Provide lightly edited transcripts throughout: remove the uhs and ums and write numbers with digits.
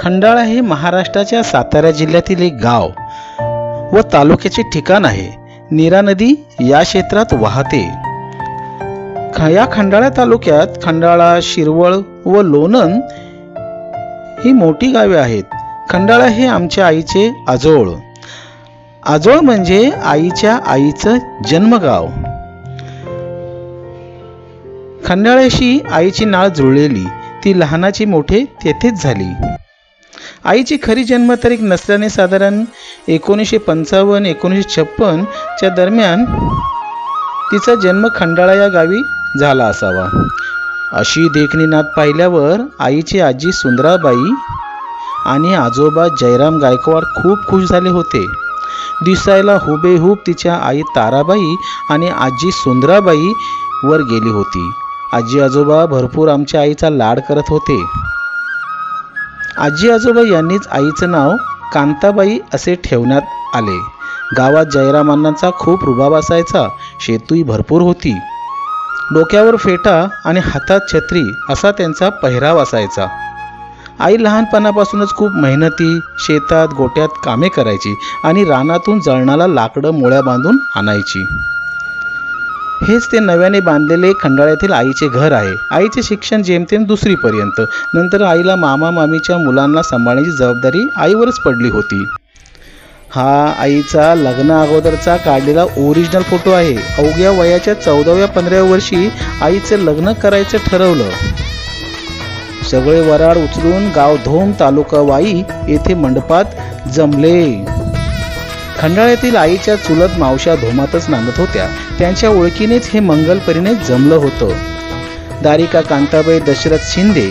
खंडाळा हे महाराष्ट्राच्या सातारा जिल्ह्यातील एक गाव व तालुक्याचे ठिकाण आहे. नीरा नदी या क्षेत्रात वाहते. या खंडाळा तालुक्यात खंडाळा, शिरवळ व लोणंद ही मोठी गावे आहेत. खंडाळा हे आमच्या आईचे आजोळ. आजोळ म्हणजे आईच्या आईचं जन्मगाव. खंडाळ्याशी आईची नाळ जुळलेली. ती लहानाची मोठे तेथेच झाली. आईची खरी जन्मतारीख नसल्याने साधारण 1955-1956 च्या दरम्यान तिचा जन्म खंडाळा या गावी झाला असावा. अशी देखणी नात पाहिल्यावर आईची आजी सुंदराबाई आणि आजोबा जयराम गायकवाड खूप खुश झाले होते. दिसायला हुबेहूब तिच्या आई ताराबाई आणि आजी सुंदराबाई वर गेली होती. आजी आजोबा भरपूर आमच्या आईचा लाड करत होते. आजी आजोबा यांनीच आईचं नाव कांताबाई असे ठेवण्यात आले. गावात जयरामांनाचा खूप रुबाब असायचा. शेतूही भरपूर होती. डोक्यावर फेटा आणि हातात छत्री असा त्यांचा पहिराव असायचा. आई लहानपणापासूनच खूप मेहनती, शेतात गोट्यात कामे करायची आणि रानातून जळणाला लाकडं मोळ्या बांधून आणायची. हेच ते नव्याने बांधलेले खंडाळ्यातील आईचे घर आहे. आईचे शिक्षण जेमतेम 2री पर्यंत. नंतर आईला मामा मामीच्या मुलांना सांभाळण्याची जबाबदारी आईवरच पडली होती. हा आईचा लग्ना अगोदरचा काढलेला ओरिजिनल फोटो आहे. अवघ्या वयाच्या 14व्या-15व्या वर्षी आईचं लग्न करायचं ठरवलं. सगळे वराड उचलून गावधोम तालुका वाई येथे मंडपात जमले. खंडाळ्यातील आईच्या चुलत मावश्या धोमातच नांदत होत्या. त्यांच्या ओळखीनेच हे मंगलपरीने जमलं होतं. दारिका कांताबाई दशरथ शिंदे,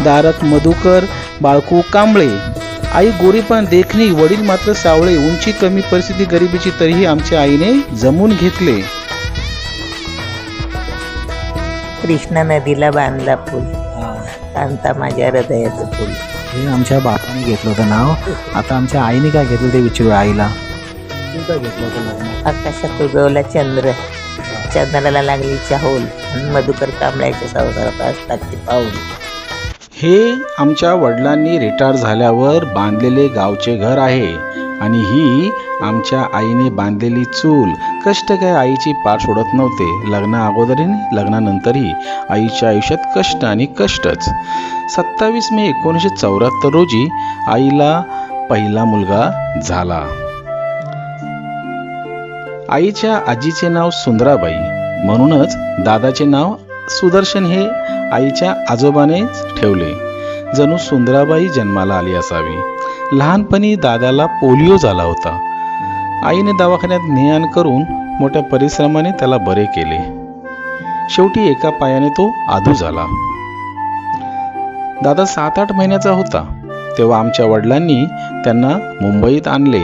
दारक मधुकर बाळकू कांबळे. आई गोरीपान देखणी, वडील मात्र सावळे, उंची कमी, परिस्थिती गरिबीची, तरीही आमच्या आईने जमून घेतले. कृष्णा नदीला बांधला पूल, कांता माझ्या हृदयाचं फुल. हे आमच्या बापाने घेतलं होतं नाव. आता आमच्या आईने काय घेतलं ते विचारू आईला. काय घेतलं होतं? आकाशात उगवला चंद्र, चंद्राला लागली चाहूल, मधुकर कांबळ्याच्या संसारात असतात पाऊल. हे आमच्या वडिलांनी रिटायर झाल्यावर बांधलेले गावचे घर आहे आणि ही आमच्या आईने बांधलेली चूल. कष्ट काय आईची पार सोडत नव्हते. लग्ना अगोदरही लग्नानंतरही आईच्या आयुष्यात कष्ट आणि कष्टच. 27 मे 1974 रोजी आईला पहिला मुलगा झाला. आईच्या आजीचे नाव सुंदराबाई, म्हणूनच दादाचे नाव सुदर्शन हे आईच्या आजोबानेच ठेवले. जणू सुंदराबाई जन्माला आली असावी. लहानपणी दादाला पोलिओ झाला होता. आईने दवाखान्यात ने-आण करून मोठ्या परिश्रमाने त्याला बरे केले. शेवटी एका पायाने तो आधू झाला. दादा 7-8 महिन्याचा होता तेव्हा आमच्या वडिलांनी त्यांना मुंबईत आणले.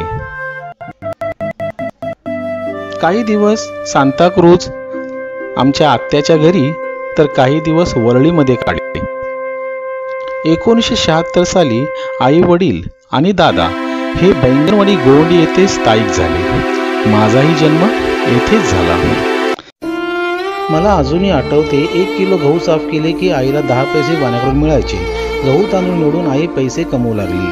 काही दिवस सांताक्रूज आमच्या आत्याच्या घरी तर काही दिवस वरळीमध्ये काढले. 1976 साली आई वडील आणि दादा हे बैंगनवाडी गोवंडी येथे स्थायिक झाले. माझाही जन्म येथेच झाला. मला अजूनही आठवते, 1 किलो गहू साफ केले की आईला 10 पैसे वाण्याकडून मिळायचे. गहू तांदूळ निवडून आई पैसे कमवू लागली.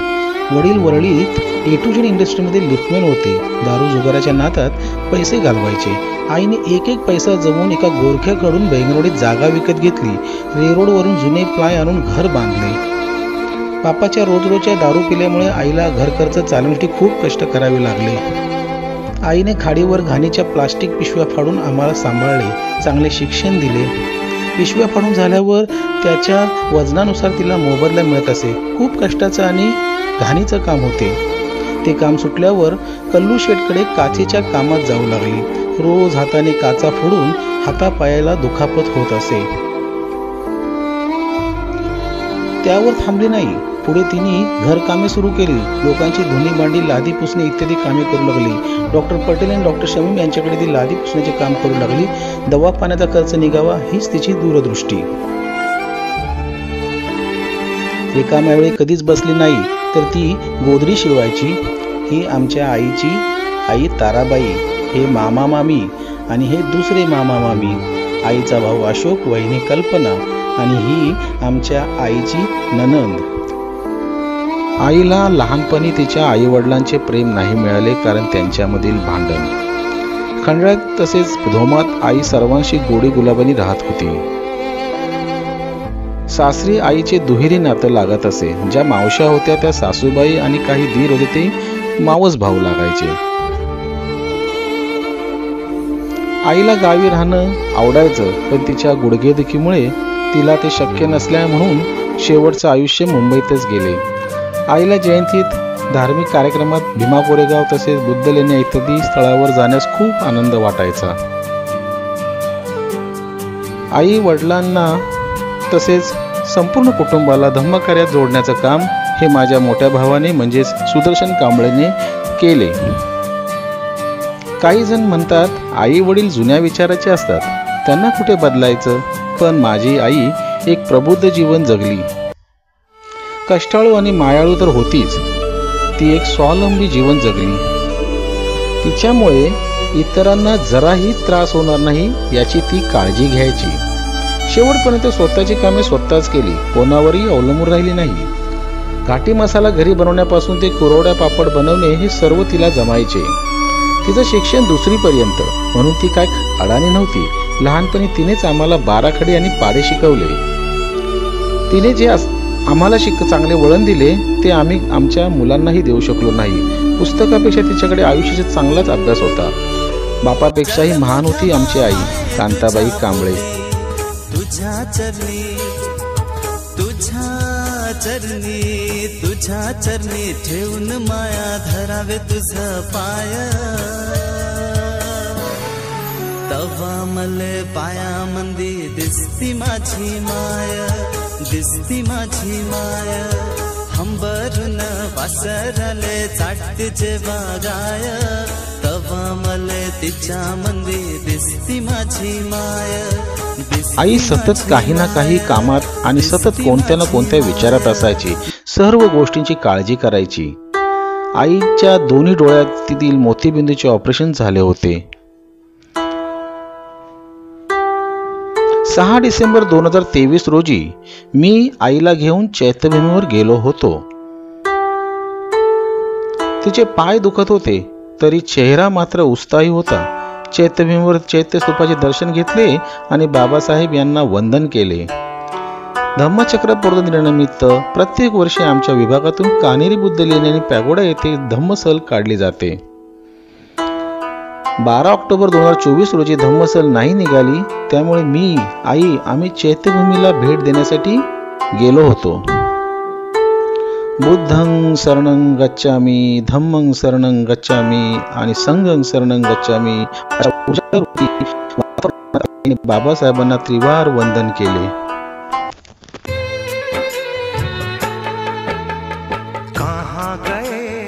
वडील वरळीत A to Z इंडस्ट्रीमध्ये लिफ्टमॅन होते. दारू जुगाराच्या नादात पैसे घालवायचे. आईने एक पैसा जमवून एका गोरख्याकडून बैंगनवाडीत जागा विकत घेतली. रेरोडवरून जुने प्लाय आणून घर बांधले. बापाच्या रोजच्या दारू पिल्यामुळे आईला घर खर्च चालवण्यासाठी खूप कष्ट करावे लागले. आईने खाडीवर घाणीच्या प्लास्टिक पिशव्या फाडून आम्हाला सांभाळले. चांगले शिक्षण दिले. पिशव्या फाडून झाल्यावर त्याच्या वजनानुसार तिला मोबदला मिळत असे. खूप कष्टाचं आणि घाणीचं काम होते. ते काम सुटल्यावर कल्लू शेठकडे काचेच्या कामात जाऊ लागली. रोज हाताने काचा फोडून हातापायाला दुखापत होत असे. त्यावर थांबली नाही. पुढे तिने घरकामे सुरू केली. लोकांची धुणी भांडी, लादी पुसणे इत्यादी कामे करू लागली. डॉक्टर पटेल आणि डॉक्टर शमीम यांच्याकडे ती लादी पुसण्याचे काम करू लागली. दवाखान्याचा खर्च निघावा हीच तिची दूरदृष्टी. रिकाम्या वेळी कधीच बसली नाही तर ती गोधडी शिवायची. ही आमच्या आईची आई ताराबाई, हे मामा मामी आणि हे दुसरे मामा मामी. आईचा भाऊ अशोक, वहिनी कल्पना आणि ही आमच्या आईची ननंद. आईला लहानपणी तिच्या आईवडिलांचे प्रेम नाही मिळाले, कारण त्यांच्यामधील भांडण. खंडाळ्यात तसेच धोमात आई सर्वांशी गोडी गुलाबानी राहत होती. सासरी आईचे दुहेरी नातं लागत असे. ज्या मावश्या होत्या त्या सासूबाई आणि काही दीर होते ते मावस भाऊ लागायचे. आईला गावी राहणं आवडायचं, पण तिच्या गुडघेदुखीमुळे तिला ते शक्य नसल्या म्हणून शेवटचं आयुष्य मुंबईतच गेले. आईला जयंतीत, धार्मिक कार्यक्रमात, भीमा कोरेगाव तसेच बुद्धलेण्या इत्यादी स्थळावर जाण्यास खूप आनंद वाटायचा. आई वडिलांना तसेच संपूर्ण कुटुंबाला धम्मकार्यात जोडण्याचं काम हे माझ्या मोठ्या भावाने म्हणजेच सुदर्शन कांबळेने केले. काही जण म्हणतात आई वडील जुन्या विचाराचे असतात, त्यांना कुठे बदलायचं, पण माझी आई एक प्रबुद्ध जीवन जगली. कष्टाळू आणि मायाळू तर होतीच, ती एक स्वावलंबी जीवन जगली. तिच्यामुळे इतरांना जराही त्रास होणार नाही याची ती काळजी घ्यायची. शेवटपर्यंत स्वतःची कामे स्वतःच केली, कोणावरही अवलंबून राहिली नाही. घाटी मसाला घरी बनवण्यापासून ते कुरवड्या पापड बनवणे हे सर्व तिला जमायचे. तिचं शिक्षण 2री पर्यंत, म्हणून ती काय अडाणी नव्हती. लहानपणी तिनेच आम्हाला 12 खडी आणि पाढे शिकवले. तिने जे आम्हाला चांगले वळण दिले ते आम्ही आमच्या मुलांनाही देऊ शकलो नाही. पुस्तकापेक्षा तिच्याकडे आयुष्याचा चांगलाच अभ्यास होता. बापापेक्षाही महान होती आमची आई कांताबाई कांबळे. तुझ्या चरणी ठेवून माया धरावे तुझं पाय. तवा मले पाया मंदी दिसती माझी माया, दिसती माझी माया. हंबरून वासरले चाटते जेव्हा गाय, तवा मले तिच्या मंदी दिसती माझी माया. आई सतत काही ना काही कामात आणि सतत कोणत्या ना कोणत्या विचारात असायची. सर्व गोष्टींची काळजी करायची. आईच्या दोन्ही डोळ्यातील मोतीबिंदूचे ऑपरेशन झाले होते. 6 डिसेंबर 2023 रोजी मी आईला घेऊन चैत्यभूमीवर गेलो होतो. तिचे पाय दुखत होते तरी चेहरा मात्र उत्साही होता. चैत्यभूमीवर चैत्यस्तूपाचे दर्शन घेतले आणि बाबासाहेब यांना वंदन केले. धम्मचक्र प्रबोधिनीनिमित्त प्रत्येक वर्षी आमच्या विभागातून कानेरी बुद्ध लेणी आणि पॅगोडा येथे धम्मसल काढली जाते. 12 ऑक्टोबर 2024 रोजी धम्मसल नाही निघाली, त्यामुळे मी, आई आम्ही चैत्यभूमीला भेट देण्यासाठी गेलो होतो. बुद्धं शरणं गच्छामि, धम्मं शरणं गच्छामि आणि संघं शरणं गच्छामि. बाबासाहेबांना त्रिवार वंदन केले. कहाँ गए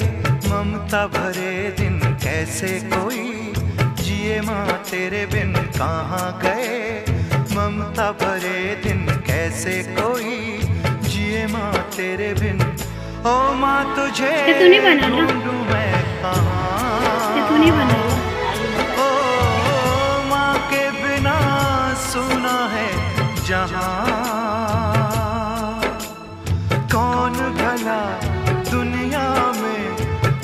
ममता भरे दिन, कैसे कोई जिए माँ तेरे बिन. कहाँ गए ममता भरे दिन, कैसे कोई जिए माँ तेरे बिन. ओ माँ तुझे ढूंढूं मैं कहाँ, ओ माँ के बिना सुना है जहाँ. कौन भला दुनिया में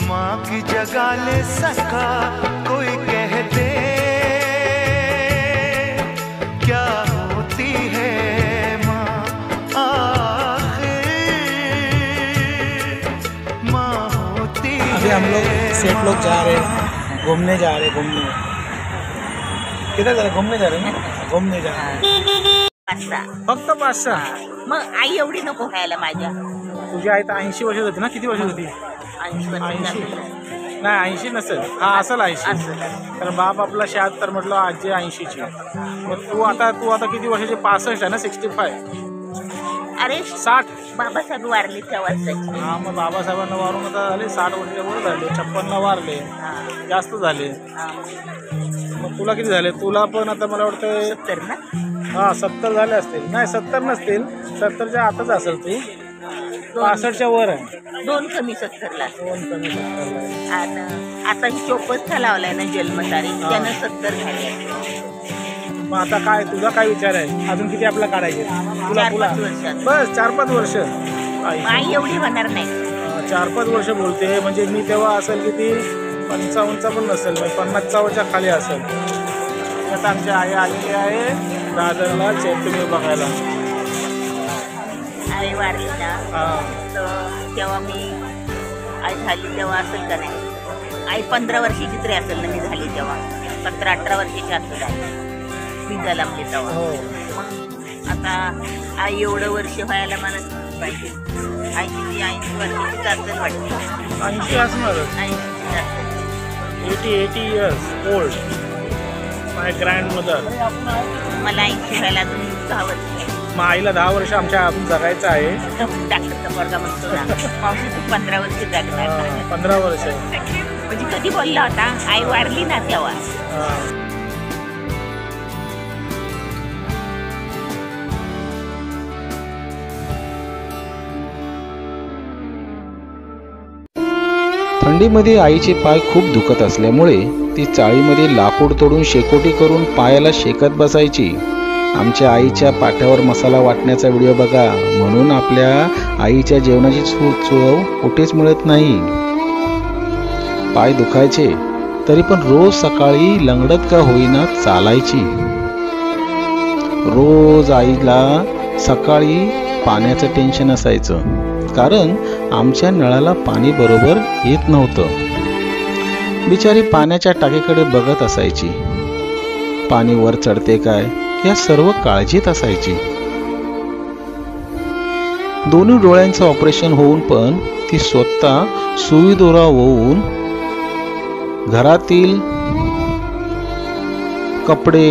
माँ की जगह ले सका, कोई कह दे क्या होती है माँ. अभी हम लोग सेठ लोग जा रहे हैं, घूमने जा रहे, घूमने. किधर जा रहे? घूमने जा रहे ना, घूमने जा रहे. 5-6. फक्त 5-6. मग आई एवढी नको खायला माझ्या. तुझी आई तर 80 वर्ष होती ना? किती वर्ष होती? 80. नाही 80 नसेल. हा असेल 80. तर बाप आपला 76 म्हटलं, आजी 80ची. मग तू आता किती वर्षाची? 65 आहे ना? 65. अरे 60. बाबासाहेब वारले त्या वर्षाची. हा, मग बाबासाहेबांना वारून आता झाले 60 वर्षावर झाले. 56 वारले, जास्त झाले. मग तुला किती झाले? तुला पण आता मला वाटतं 70 ना? हा 70 झाले असतील. नाही 70 नसतील, 70च्या आतच असेल तू. 65च्या वर आहे. 2 कमी 70ला. 2 कमी 70ला आहे. आणि आता ही 54 लावलाय ना जन्मतारीख, त्यानं 70 झाले. मग आता काय तुझा काय विचार आहे? अजून किती आपल्याला काढायचे? तुला 4-5 वर्षात. बस 4-5 वर्ष. आई एवढी होणार नाही. 4-5 वर्ष बोलते. म्हणजे मी तेव्हा असेल किती 55चा पण नसेल, 50च्या खाली असेल. आता आमची आई आलेली आहे दादरला चैत्यभूमी बघायला. आई वारली ना हां तर तेव्हा मी आई झाली तेव्हा असेल का नाही, आई 15 वर्षाची तरी असेल ना मी झाली तेव्हा. 17-18 वर्षाची असेल आई मी जन्मली तेव्हा. हो. मग आता आई एवढं वर्ष व्हायला मला पाहिजे. 80 वर्षाची असेल वाटते. 80 असणारच. 80 असेल. 80 इयर्स ओल्ड. माय ग्रँडमदर. मला 80 व्हायला अजून 10 वर्ष. मग आईला 10 वर्ष आमच्या अजून जगायचं आहे. डॉक्टरचा पोरगा म्हणतो ना मावशी तू 15 वर्ष जगणार. 15 वर्ष. म्हणजे कधी बोलला होता आई वारली ना तेव्हा. थंडीमध्ये आईचे पाय खूप दुखत असल्यामुळे ती चाळीमध्ये लाकूड तोडून शेकोटी करून पायाला शेकत बसायची. आमच्या आईच्या पाट्यावर मसाला वाटण्याचा व्हिडिओ बघा. म्हणून आपल्या आईच्या जेवणाची चव कुठेच मिळत नाही. पाय दुखायचे तरी पण रोज सकाळी लंगडत का होईना चालायची. रोज आईला सकाळी पाण्याचं टेन्शन असायचं, कारण आमच्या नळाला पाणी बरोबर येत नव्हतं. बिचारी पाण्याच्या टाकीकडे बघत असायची. पाणी वर चढते काय या सर्व काळजीत असायची. दोन्ही डोळ्यांचं ऑपरेशन होऊन पण ती स्वतः सुई दोरा ओवून घरातील कपडे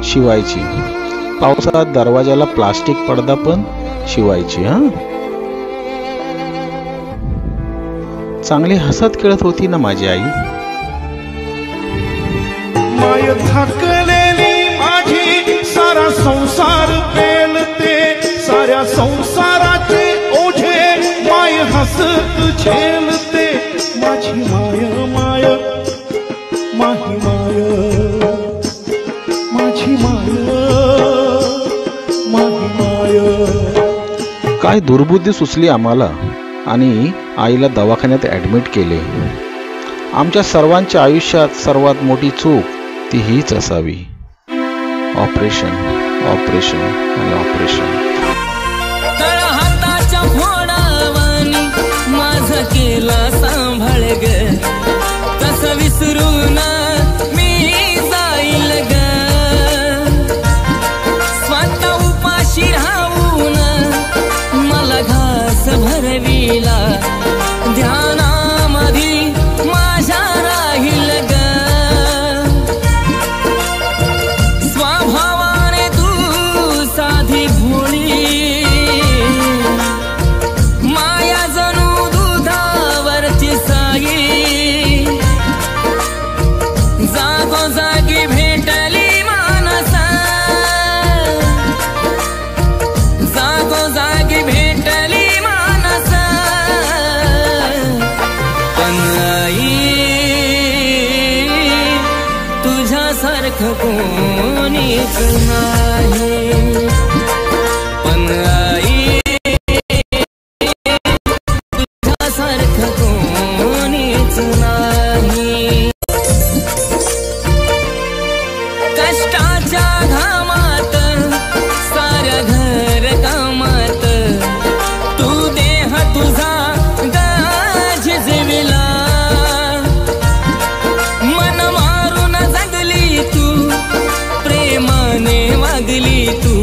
शिवायची. पावसाळ्यात दरवाजाला प्लास्टिक पडदा पण शिवायची. चांगली हसत खेळत होती ना माझी आई. माय थकलेली माझी सारा संसार पेलते, साऱ्या संसाराचे ओझे माय हसत झेलते. माझी माय माय माझी माय माझी माय माझी माय. काय दुर्बुद्धी सुचली आम्हाला आणि आईला दवाखान्यात ॲडमिट केले. आमच्या सर्वांच्या आयुष्यात सर्वात मोठी चूक ती हीच असावी. ऑपरेशन ऑपरेशन आणि ऑपरेशन. हाताच्या फोडावानी माझं केला सांभाळ ग, तसं विसरून मी जाईल ग. स्वतः उपाशी राहून मला घास भरविला, ध्यानामध्ये माझ्या राहील ग. स्वभावाने तू साधी भोळी, माया जणू दुधावरची साई. जागोजागी भेटली मानसा, जागोजागी भेटली मानसा. पण आई तुझ्यासारखं कोणीच नाही. पण आई तुझ्यासारखं कोणीच नाही. कष्टाच्या घामात साऱ्या घर कामात तू देह तुझा झिजविला. मन मारून जगली तू, प्रेमाने वागली तू.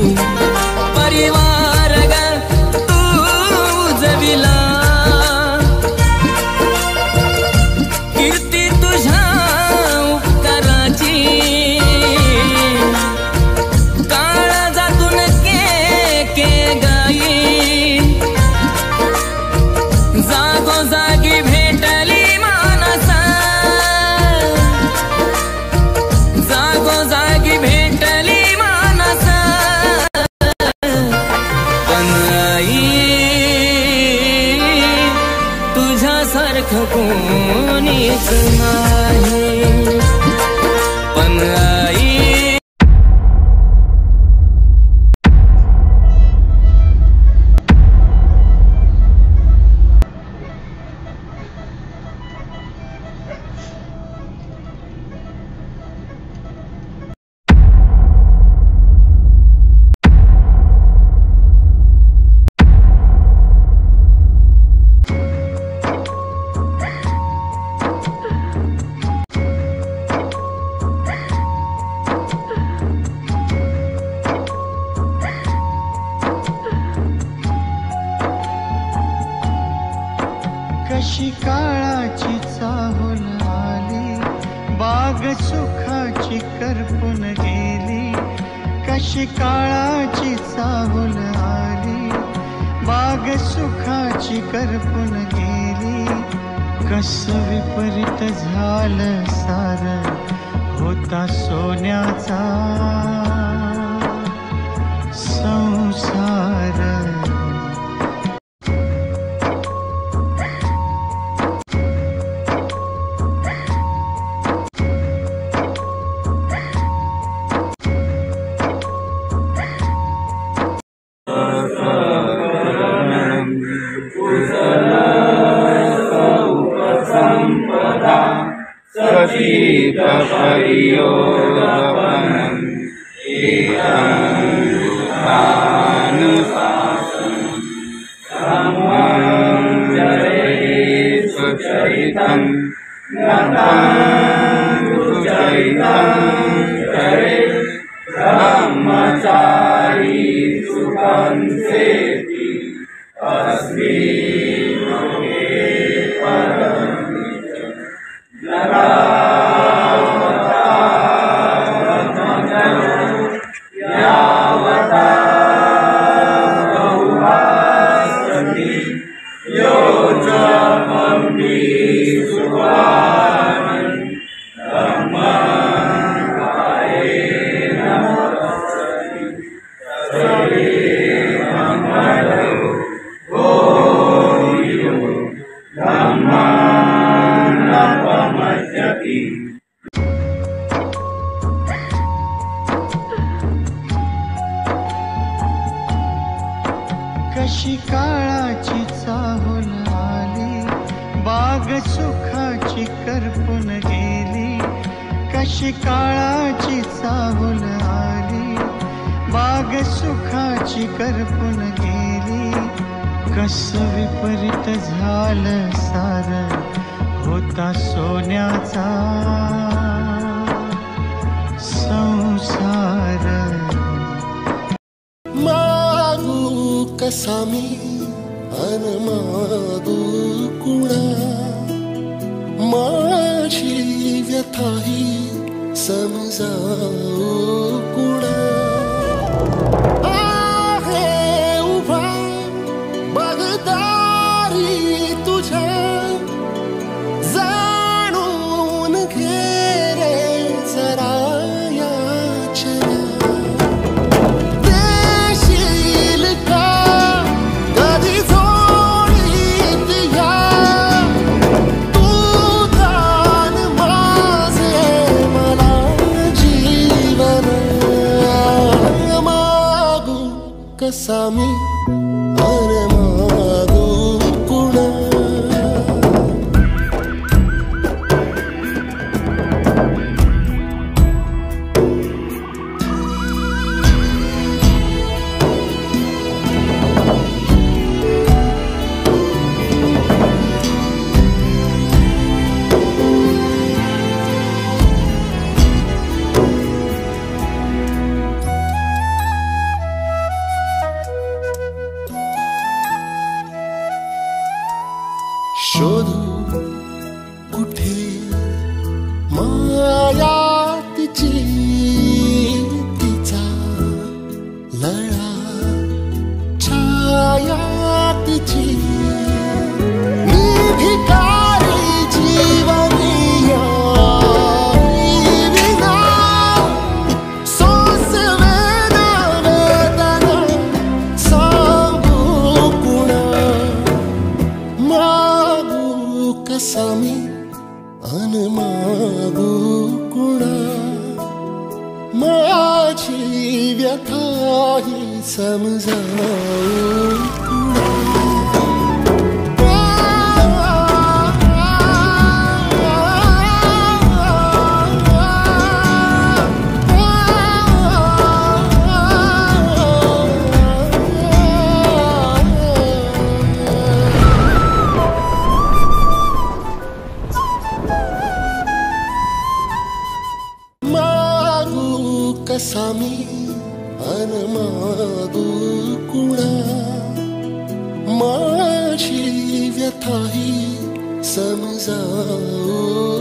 परिवार ग तू जविला. कीर्ती तुझ्या उपकाराची काळजातून के गाई. जागोजागी भेटली मानसा, जागोजागी भेटली मानसा. पण आई तुझ्यासारखं कोणीच नाही. पण आई कशी काळाची चाहूल आली, बाग सुखाची करपून गेली. कशी काळाची चाहूल आली, बाग सुखाची करपून गेली. कस विपरीत झालं सार, होता सोन्याचा संसार. कशी काळाची चाहूल आली, बाग सुखाची करपून गेली. कशी काळाची चाहूल आली, बाग सुखाची करपून गेली. कस विपरीत झालं सार, होता सोन्याचा संसार. कसा मी अन मागू कुणा, माझी व्यथाही समजावू कुणा. आहे उभा बगदारी तुझ्या, जाणून घे रे जरा याचना. कसा मी अरे मागू कुणा. शोधू कुठे माया तिची, तिचा लळा छाया तिची. मी भिकारी जीवनिया विना, सोसवेना वेदना सांगू कुणा. कसा मी अन मागू कुणा, माझी व्यथाही समजावू कुणा. कसा मी अन मागू कुणा. समजावू